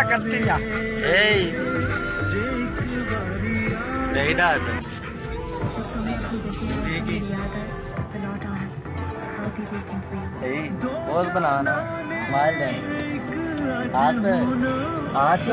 करती जा नहीं ना बहुत बनाना मार दे हाथ हाथ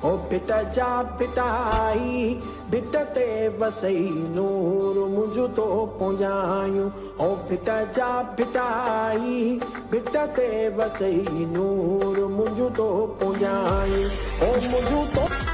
ओ बिटा जा बिटाई बिटते वसई नूर मुझ तो पुंजायूं ओ बिटा जा बिटाई बिटते वसई नूर मुझ तो पुंजायूं ओ मुझ तो